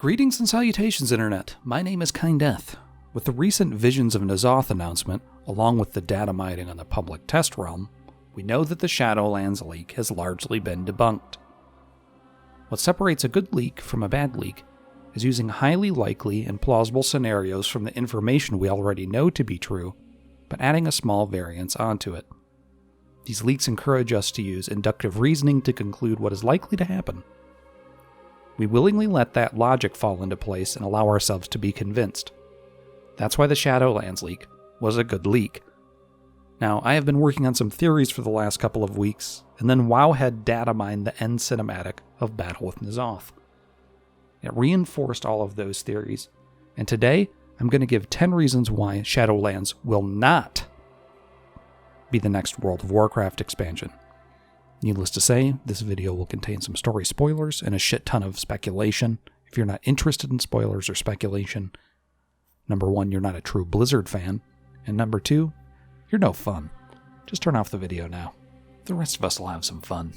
Greetings and salutations, Internet. My name is Kindeth. With the recent Visions of N'Zoth announcement, along with the data mining on the public test realm, we know that the Shadowlands leak has largely been debunked. What separates a good leak from a bad leak is using highly likely and plausible scenarios from the information we already know to be true, but adding a small variance onto it. These leaks encourage us to use inductive reasoning to conclude what is likely to happen. We willingly let that logic fall into place and allow ourselves to be convinced. That's why the Shadowlands leak was a good leak. Now, I have been working on some theories for the last couple of weeks, and then Wowhead data mined the end cinematic of Battle with N'Zoth. It reinforced all of those theories, and today I'm going to give 10 reasons why Shadowlands will not be the next World of Warcraft expansion. Needless to say, this video will contain some story spoilers and a shit ton of speculation. If you're not interested in spoilers or speculation, number one, you're not a true Blizzard fan, and number two, you're no fun. Just turn off the video now. The rest of us will have some fun.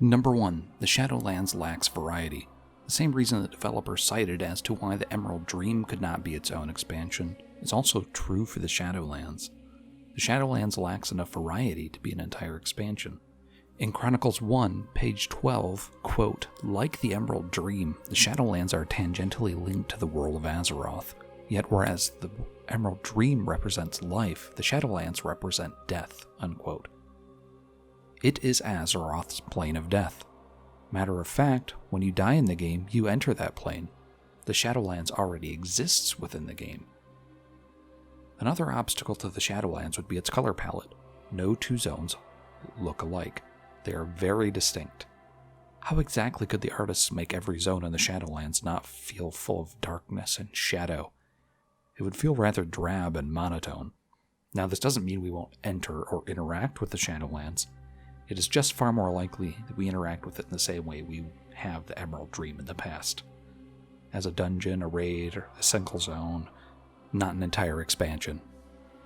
Number one, the Shadowlands lacks variety. The same reason the developer cited as to why the Emerald Dream could not be its own expansion is also true for the Shadowlands. The Shadowlands lacks enough variety to be an entire expansion. In Chronicles 1, page 12, quote, "Like the Emerald Dream, the Shadowlands are tangentially linked to the world of Azeroth. Yet whereas the Emerald Dream represents life, the Shadowlands represent death," unquote. It is Azeroth's plane of death. Matter of fact, when you die in the game, you enter that plane. The Shadowlands already exists within the game. Another obstacle to the Shadowlands would be its color palette. No two zones look alike. They are very distinct. How exactly could the artists make every zone in the Shadowlands not feel full of darkness and shadow? It would feel rather drab and monotone. Now, this doesn't mean we won't enter or interact with the Shadowlands. It is just far more likely that we interact with it in the same way we have the Emerald Dream in the past. As a dungeon, a raid, or a single zone, not an entire expansion.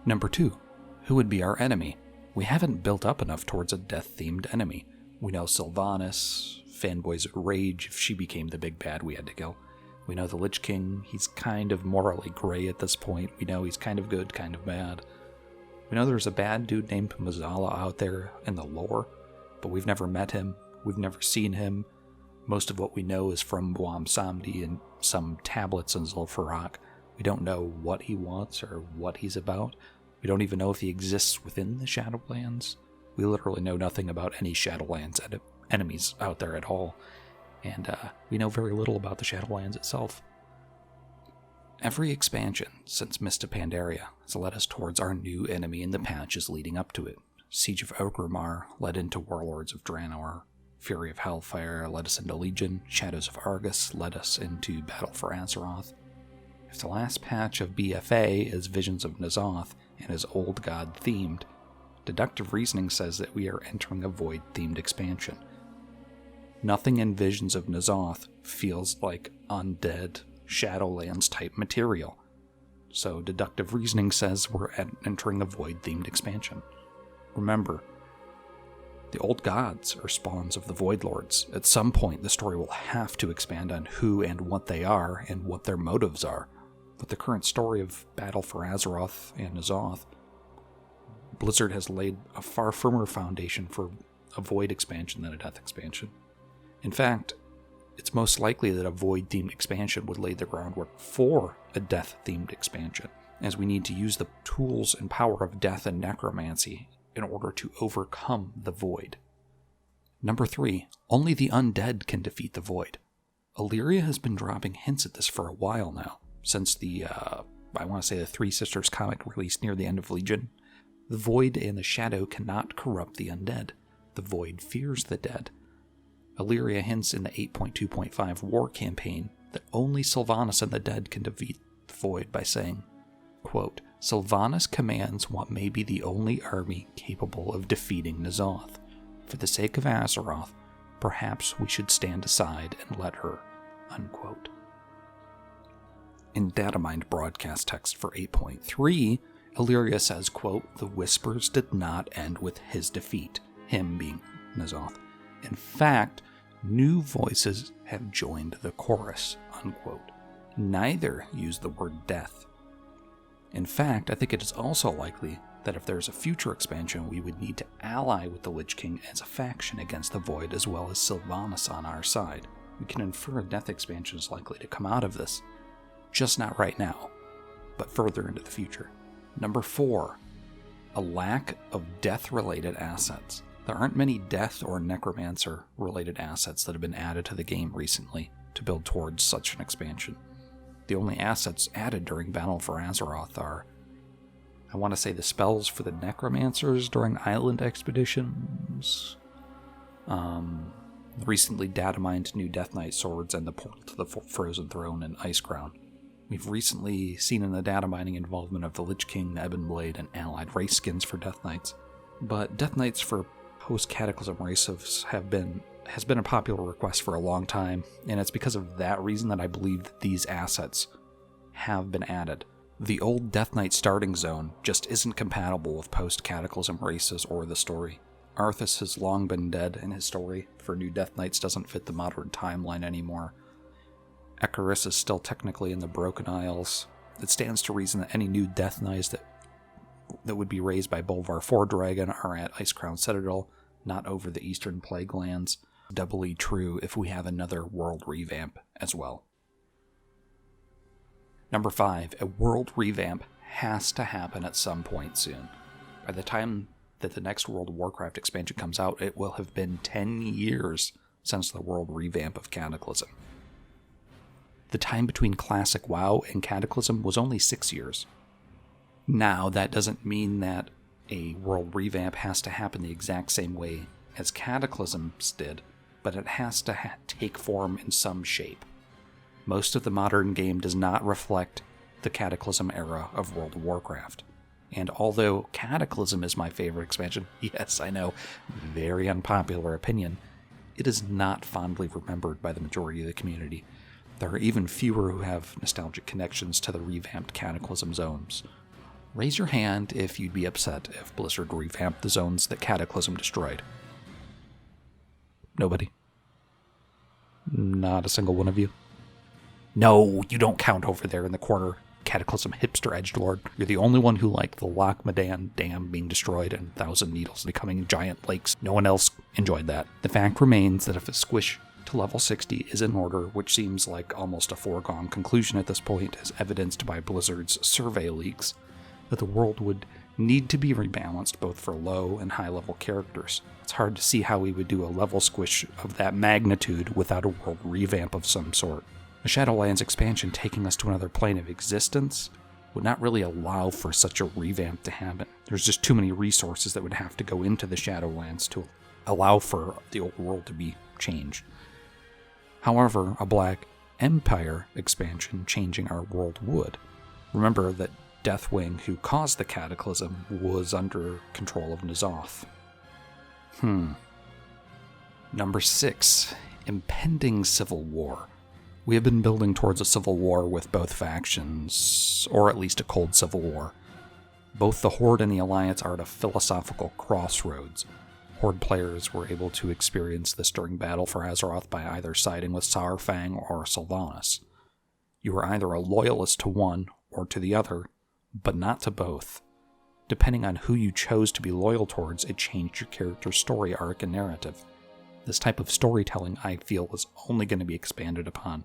Number two, who would be our enemy? We haven't built up enough towards a death-themed enemy. We know Sylvanas, fanboys rage if she became the big bad we had to kill. We know the Lich King, he's kind of morally gray at this point. We know he's kind of good, kind of bad. We know there's a bad dude named Mazala out there in the lore, but we've never met him, we've never seen him. Most of what we know is from Boam Samdi and some tablets in Zul'Farrak. We don't know what he wants or what he's about. We don't even know if he exists within the Shadowlands. We literally know nothing about any Shadowlands enemies out there at all. And we know very little about the Shadowlands itself. Every expansion since Mist of Pandaria has led us towards our new enemy in the patches leading up to it. Siege of Orgrimmar led into Warlords of Draenor. Fury of Hellfire led us into Legion. Shadows of Argus led us into Battle for Azeroth. If the last patch of BFA is Visions of N'Zoth and is Old God themed, deductive reasoning says that we are entering a Void-themed expansion. Nothing in Visions of N'Zoth feels like undead Shadowlands type material. So deductive reasoning says we're entering a Void-themed expansion. Remember, the Old Gods are spawns of the Void Lords. At some point, the story will have to expand on who and what they are and what their motives are. With the current story of Battle for Azeroth and N'Zoth, Blizzard has laid a far firmer foundation for a Void expansion than a Death expansion. In fact, it's most likely that a Void-themed expansion would lay the groundwork for a Death-themed expansion, as we need to use the tools and power of death and necromancy in order to overcome the Void. Number three, only the undead can defeat the Void. Illyria has been dropping hints at this for a while now, since the Three Sisters comic released near the end of Legion. The Void and the Shadow cannot corrupt the undead. The Void fears the dead. Illyria hints in the 8.2.5 war campaign that only Sylvanas and the dead can defeat the Void by saying, quote, "Sylvanas commands what may be the only army capable of defeating N'Zoth. For the sake of Azeroth, perhaps we should stand aside and let her," unquote. In data-mined broadcast text for 8.3, Illyria says, quote, "The Whispers did not end with his defeat," him being N'Zoth. In fact, New voices have joined the chorus, unquote. Neither use the word death. In fact, I think it is also likely that if there's a future expansion, we would need to ally with the Lich King as a faction against the Void as well as Sylvanas on our side. We can infer a death expansion is likely to come out of this. Just not right now, but further into the future. Number 4, a lack of death-related assets. There aren't many death or necromancer-related assets that have been added to the game recently to build towards such an expansion. The only assets added during Battle for Azeroth are, I want to say, the spells for the necromancers during island expeditions, recently data mined new Death Knight swords, and the portal to the Frozen Throne and Ice Crown. We've recently seen in the data mining involvement of the Lich King, the Ebon Blade, and allied race skins for Death Knights. But Death Knights for post-Cataclysm races has been a popular request for a long time, and it's because of that reason that I believe that these assets have been added. The old Death Knight starting zone just isn't compatible with post-Cataclysm races or the story. Arthas has long been dead, and his story for new Death Knights doesn't fit the modern timeline anymore. Icarus is still technically in the Broken Isles. It stands to reason that any new Death Knights that would be raised by Bolvar 4 Dragon are at Icecrown Citadel, not over the Eastern Plague Lands. Doubly true if we have another world revamp as well. Number 5, a world revamp has to happen at some point soon. By the time that the next World of Warcraft expansion comes out, it will have been 10 years since the world revamp of Cataclysm. The time between Classic WoW and Cataclysm was only 6 years. Now, that doesn't mean that a world revamp has to happen the exact same way as Cataclysms did, but it has to take form in some shape. Most of the modern game does not reflect the Cataclysm era of World of Warcraft. And although Cataclysm is my favorite expansion, yes, I know, very unpopular opinion, it is not fondly remembered by the majority of the community. There are even fewer who have nostalgic connections to the revamped Cataclysm zones. Raise your hand if you'd be upset if Blizzard revamped the zones that Cataclysm destroyed. Nobody? Not a single one of you? No, you don't count over there in the corner, Cataclysm hipster edgelord. You're the only one who liked the Loch Madan Dam being destroyed and Thousand Needles becoming giant lakes. No one else enjoyed that. The fact remains that if a squish to level 60 is in order, which seems like almost a foregone conclusion at this point, as evidenced by Blizzard's survey leaks, that the world would need to be rebalanced both for low and high level characters. It's hard to see how we would do a level squish of that magnitude without a world revamp of some sort. A Shadowlands expansion taking us to another plane of existence would not really allow for such a revamp to happen. There's just too many resources that would have to go into the Shadowlands to allow for the old world to be changed. However, a Black Empire expansion changing our world would. Remember that Deathwing, who caused the Cataclysm, was under control of N'Zoth. Number 6, impending civil war. We have been building towards a civil war with both factions, or at least a cold civil war. Both the Horde and the Alliance are at a philosophical crossroads. Horde players were able to experience this during Battle for Azeroth by either siding with Saurfang or Sylvanas. You were either a loyalist to one or to the other, but not to both. Depending on who you chose to be loyal towards, it changed your character's story arc and narrative. This type of storytelling, I feel, is only going to be expanded upon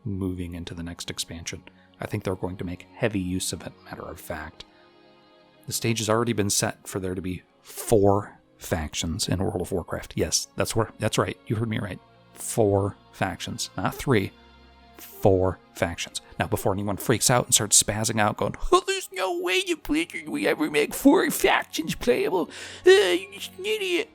moving into the next expansion. I think they're going to make heavy use of it, matter of fact. The stage has already been set for there to be 4 factions in World of Warcraft. Yes, that's right, you heard me right. 4 factions, not 3. 4 factions. Now, before anyone freaks out and starts spazzing out going, "Oh, there's no way we ever make 4 factions playable. You're just an idiot."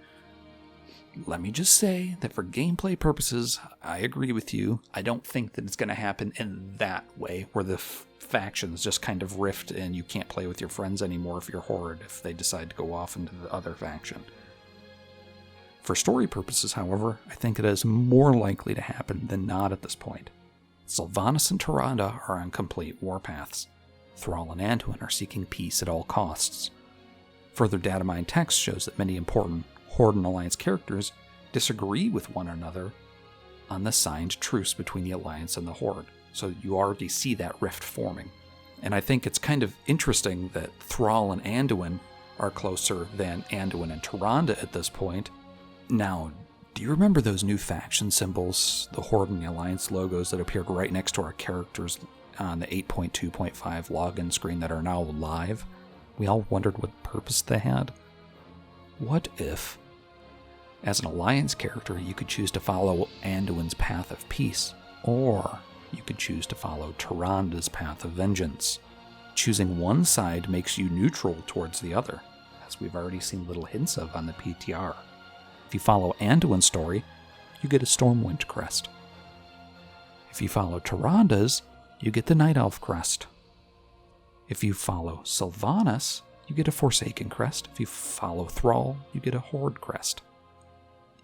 Let me just say that for gameplay purposes, I agree with you. I don't think that it's going to happen in that way, where the factions just kind of rift and you can't play with your friends anymore if you're Horde, if they decide to go off into the other faction. For story purposes, however, I think it is more likely to happen than not at this point. Sylvanas and Tyrande are on complete warpaths. Thrall and Anduin are seeking peace at all costs. Further data mine text shows that many important Horde and Alliance characters disagree with one another on the signed truce between the Alliance and the Horde. So you already see that rift forming. And I think it's kind of interesting that Thrall and Anduin are closer than Anduin and Tyrande at this point. Now, do you remember those new faction symbols, the Horde and the Alliance logos that appeared right next to our characters on the 8.2.5 login screen that are now live? We all wondered what purpose they had. What if, as an Alliance character, you could choose to follow Anduin's path of peace, or you could choose to follow Tyrande's path of vengeance? Choosing one side makes you neutral towards the other, as we've already seen little hints of on the PTR. If you follow Anduin's story, you get a Stormwind crest. If you follow Tyrande's, you get the Night Elf crest. If you follow Sylvanas, you get a Forsaken crest. If you follow Thrall, you get a Horde crest.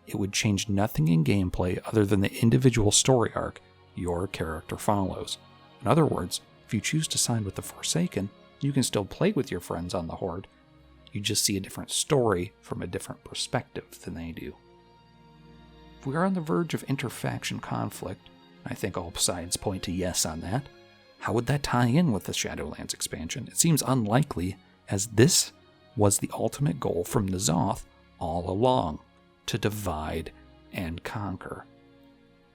It would change nothing in gameplay other than the individual story arc your character follows. In other words, if you choose to side with the Forsaken, you can still play with your friends on the Horde. You just see a different story from a different perspective than they do. If we are on the verge of interfaction conflict, I think all sides point to yes on that, how would that tie in with the Shadowlands expansion? It seems unlikely, as this was the ultimate goal from N'Zoth all along, to divide and conquer.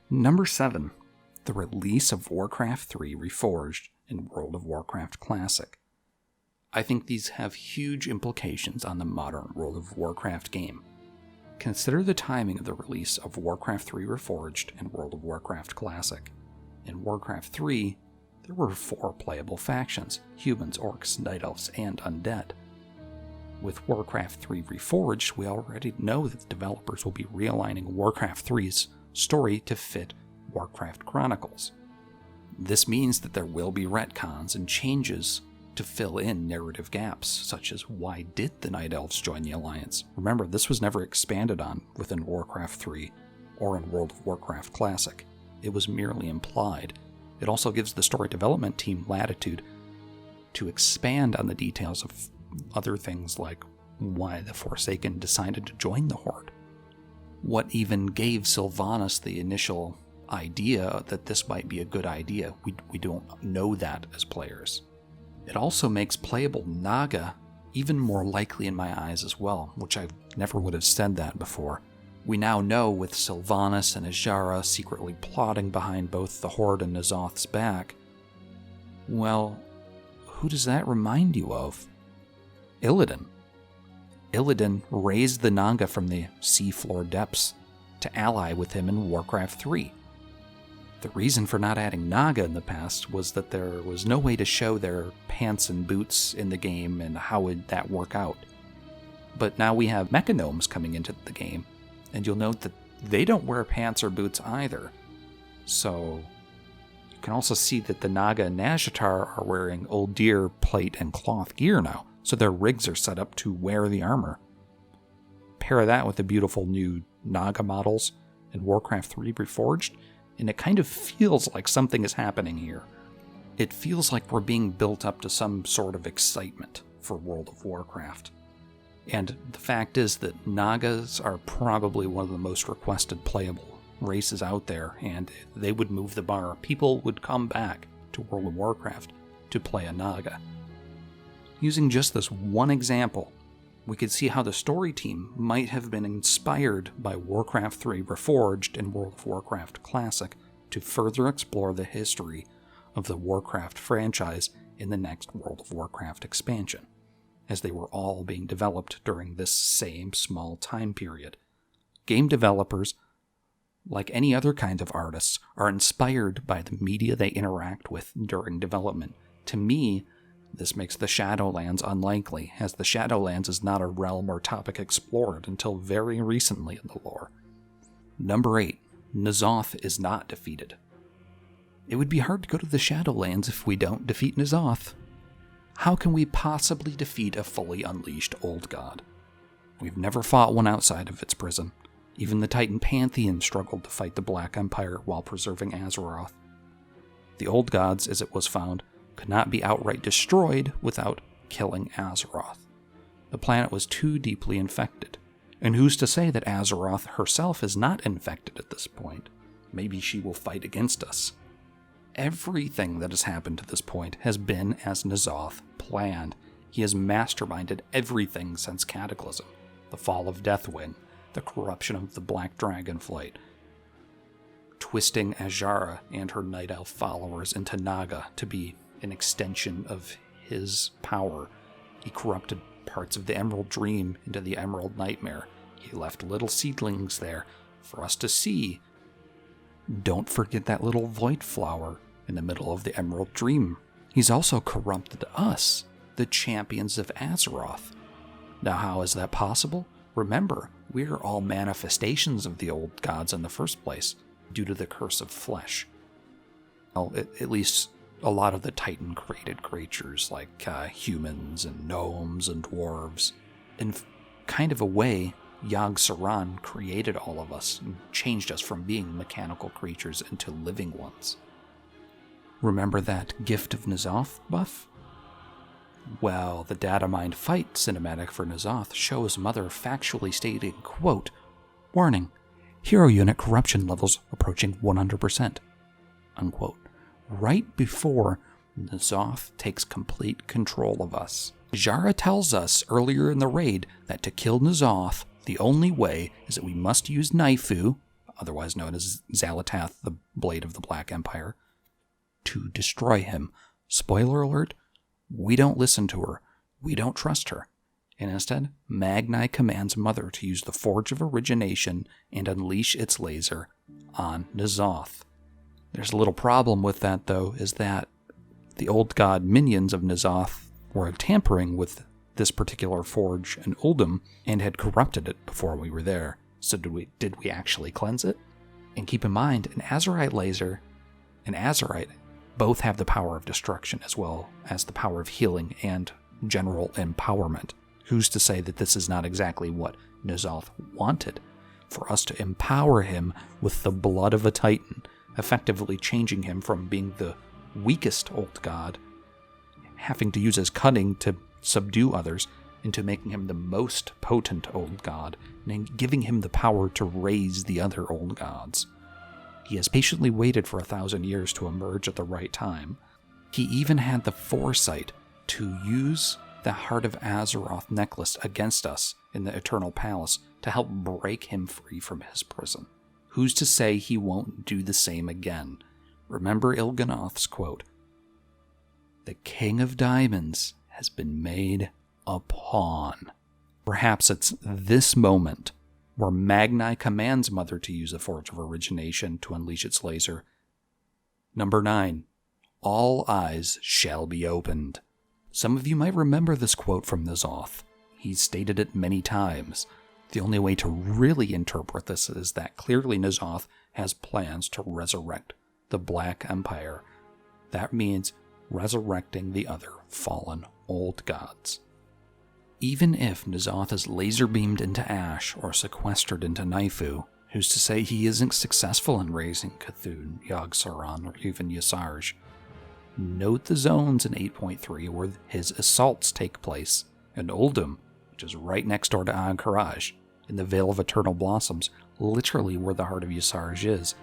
Number 7. The release of Warcraft 3 Reforged in World of Warcraft Classic. I think these have huge implications on the modern World of Warcraft game. Consider the timing of the release of Warcraft 3 Reforged and World of Warcraft Classic. In Warcraft 3, there were 4 playable factions: humans, orcs, night elves, and undead. With Warcraft 3 Reforged, we already know that the developers will be realigning Warcraft 3's story to fit Warcraft Chronicles. This means that there will be retcons and changes to fill in narrative gaps, such as why did the Night Elves join the Alliance? Remember, this was never expanded on within Warcraft 3 or in World of Warcraft Classic. It was merely implied. It also gives the story development team latitude to expand on the details of other things like why the Forsaken decided to join the Horde. What even gave Sylvanas the initial idea that this might be a good idea? We don't know that as players. It also makes playable Naga even more likely in my eyes as well, which I never would have said that before. We now know, with Sylvanas and Azshara secretly plotting behind both the Horde and N'Zoth's back, well, who does that remind you of? Illidan. Illidan raised the Naga from the seafloor depths to ally with him in Warcraft 3. The reason for not adding Naga in the past was that there was no way to show their pants and boots in the game, and how would that work out? But now we have Mechagnomes coming into the game, and you'll note that they don't wear pants or boots either. So you can also see that the Naga and Nazjatar are wearing old deer plate and cloth gear now, so their rigs are set up to wear the armor. Pair that with the beautiful new Naga models in Warcraft 3 Reforged, and it kind of feels like something is happening here. It feels like we're being built up to some sort of excitement for World of Warcraft. And the fact is that Nagas are probably one of the most requested playable races out there, and they would move the bar. People would come back to World of Warcraft to play a Naga. Using just this one example, we could see how the story team might have been inspired by Warcraft 3 Reforged and World of Warcraft Classic to further explore the history of the Warcraft franchise in the next World of Warcraft expansion, as they were all being developed during this same small time period. Game developers, like any other kind of artists, are inspired by the media they interact with during development. To me, this makes the Shadowlands unlikely, as the Shadowlands is not a realm or topic explored until very recently in the lore. Number 8. N'Zoth is not defeated. It would be hard to go to the Shadowlands if we don't defeat N'Zoth. How can we possibly defeat a fully unleashed old god? We've never fought one outside of its prison. Even the Titan Pantheon struggled to fight the Black Empire while preserving Azeroth. The old gods, as it was found, could not be outright destroyed without killing Azeroth. The planet was too deeply infected. And who's to say that Azeroth herself is not infected at this point? maybe she will fight against us. Everything that has happened to this point has been as N'Zoth planned. He has masterminded everything since Cataclysm, the fall of Deathwing, the corruption of the Black Dragonflight, twisting Azshara and her Night Elf followers into Naga to be an extension of his power. He corrupted parts of the Emerald Dream into the Emerald Nightmare. He left little seedlings there for us to see. Don't forget that little Void Flower in the middle of the Emerald Dream. He's also corrupted us, the champions of Azeroth. Now, how is that possible? Remember, we're all manifestations of the old gods in the first place, due to the curse of flesh. Well, at least a lot of the Titan-created creatures, like humans and gnomes and dwarves. In kind of a way, Yogg-Saron created all of us and changed us from being mechanical creatures into living ones. Remember that Gift of N'Zoth buff? Well, the Datamined fight cinematic for N'Zoth shows Mother factually stating, quote, "Warning, hero unit corruption levels approaching 100%, unquote, right before N'Zoth takes complete control of us. Azshara tells us earlier in the raid that to kill N'Zoth, the only way is that we must use Naifu, otherwise known as Xalatath, the Blade of the Black Empire, to destroy him. Spoiler alert, we don't listen to her. We don't trust her. And instead, Magni commands Mother to use the Forge of Origination and unleash its laser on N'Zoth. There's a little problem with that, though, is that the old god minions of N'Zoth were tampering with this particular forge in Uldum and had corrupted it before we were there. So did we actually cleanse it? And keep in mind, an Azerite laser and Azerite both have the power of destruction as well as the power of healing and general empowerment. Who's to say that this is not exactly what N'Zoth wanted? For us to empower him with the blood of a Titan, effectively changing him from being the weakest old god, having to use his cunning to subdue others, into making him the most potent old god, and giving him the power to raise the other old gods. He has patiently waited for 1,000 years to emerge at the right time. He even had the foresight to use the Heart of Azeroth necklace against us in the Eternal Palace to help break him free from his prison. Who's to say he won't do the same again? Remember Il'gynoth's quote, "The King of Diamonds has been made a pawn." Perhaps it's this moment where Magni commands Mother to use the Forge of Origination to unleash its laser. Number 9. All eyes shall be opened. Some of you might remember this quote from N'Zoth. He's stated it many times. The only way to really interpret this is that clearly N'Zoth has plans to resurrect the Black Empire. That means resurrecting the other fallen old gods. Even if N'Zoth is laser beamed into ash or sequestered into Naifu, who's to say he isn't successful in raising Cthulhu, Yogg-Saron, or even Ysarj? Note the zones in 8.3 where his assaults take place, and Uldum, which is right next door to Ahn'Qiraj, in the Vale of Eternal Blossoms, literally where the Heart of Ysarj is.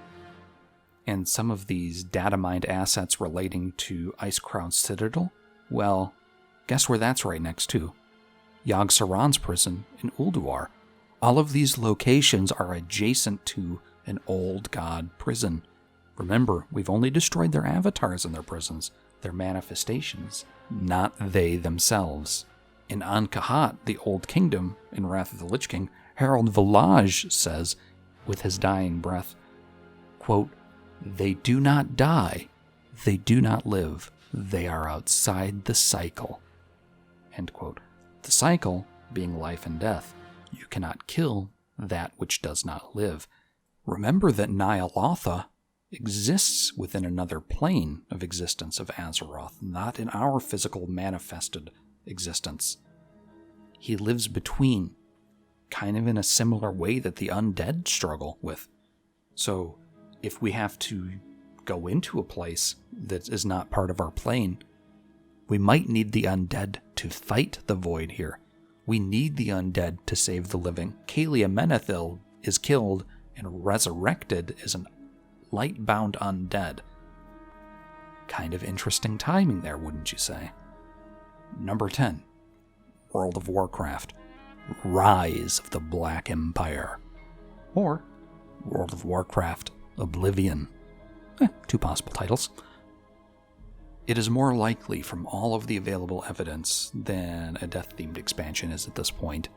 And some of these data-mined assets relating to Icecrown Citadel, well, guess where that's right next to? Yogg-Saron's prison in Ulduar. All of these locations are adjacent to an old god prison. Remember, we've only destroyed their avatars in their prisons, their manifestations, not they themselves. In Ahn'Qiraj, the Old Kingdom, in Wrath of the Lich King, Harold Village says, with his dying breath, quote, "They do not die, they do not live, they are outside the cycle," end quote. The cycle being life and death. You cannot kill that which does not live. Remember that Ny'alotha exists within another plane of existence of Azeroth, not in our physical manifested existence. He lives between, kind of in a similar way that the undead struggle with. So, if we have to go into a place that is not part of our plane, we might need the undead to fight the void here. We need the undead to save the living. Kalia Menethil is killed and resurrected as a light-bound undead. Kind of interesting timing there, wouldn't you say? Number 10. World of Warcraft. Rise of the Black Empire. Or World of Warcraft Oblivion. 2 possible titles. It is more likely from all of the available evidence than a death-themed expansion is at this point.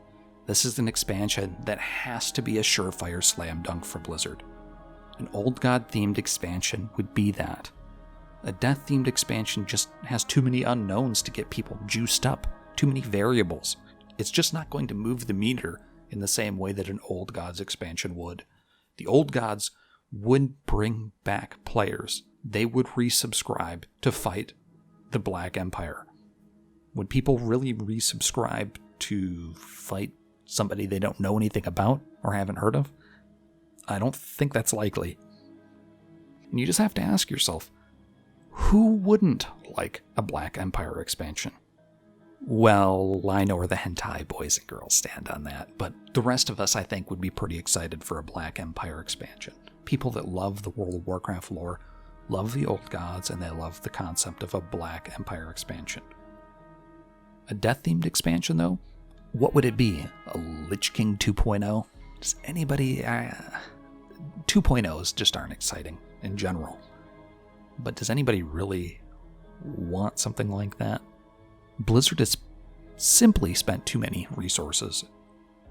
This is an expansion that has to be a surefire slam dunk for Blizzard. An Old God-themed expansion would be that. A death-themed expansion just has too many unknowns to get people juiced up, too many variables. It's just not going to move the meter in the same way that an Old Gods expansion would. The Old Gods would bring back players. They would resubscribe to fight the Black Empire. Would people really resubscribe to fight somebody they don't know anything about or haven't heard of? I don't think that's likely. And you just have to ask yourself, who wouldn't like a Black Empire expansion? Well, I know where the hentai boys and girls stand on that, but the rest of us, I think, would be pretty excited for a Black Empire expansion. People that love the World of Warcraft lore, love the Old Gods, and they love the concept of a Black Empire expansion. A death-themed expansion, though? What would it be? A Lich King 2.0? Does anybody... 2.0s just aren't exciting in general. But does anybody really want something like that? Blizzard has simply spent too many resources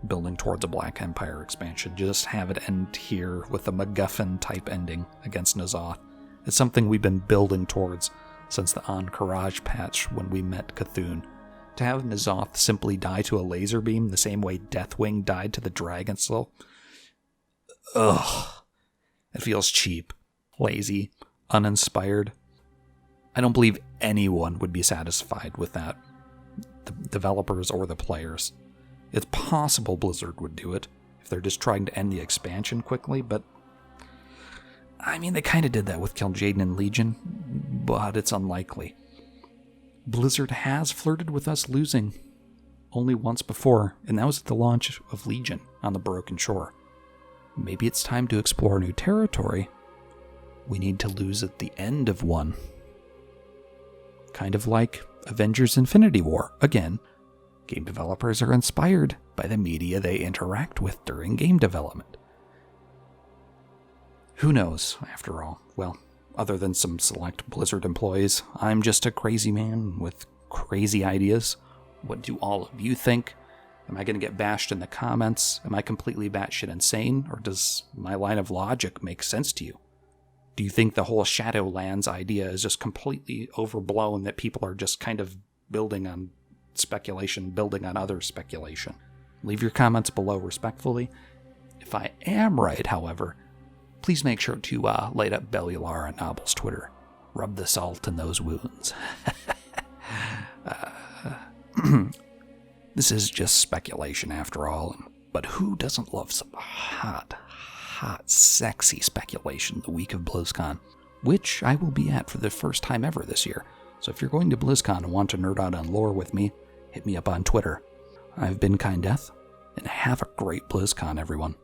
building towards a Black Empire expansion. Just have it end here with a MacGuffin-type ending against N'Zoth. It's something we've been building towards since the Encourage patch when we met Cthulhu. To have N'Zoth simply die to a laser beam the same way Deathwing died to the Dragon Soul. Ugh. It feels cheap, lazy, uninspired. I don't believe anyone would be satisfied with that. The developers or the players. It's possible Blizzard would do it if they're just trying to end the expansion quickly, but I mean, they kind of did that with Kil'jaeden and Legion, but it's unlikely. Blizzard has flirted with us losing only once before, and that was at the launch of Legion on the Broken Shore. Maybe it's time to explore new territory. We need to lose at the end of one. Kind of like Avengers Infinity War. Again, game developers are inspired by the media they interact with during game development. Who knows, after all? Well, other than some select Blizzard employees, I'm just a crazy man with crazy ideas. What do all of you think? Am I going to get bashed in the comments? Am I completely batshit insane? Or does my line of logic make sense to you? Do you think the whole Shadowlands idea is just completely overblown, that people are just kind of building on speculation, building on other speculation? Leave your comments below respectfully. If I am right, however, please make sure to light up Bellular on Nobble's Twitter. Rub the salt in those wounds. This is just speculation after all, but who doesn't love some hot, sexy speculation the week of BlizzCon, which I will be at for the first time ever this year. So if you're going to BlizzCon and want to nerd out on lore with me, hit me up on Twitter. I've been Kind Death, and have a great BlizzCon, everyone.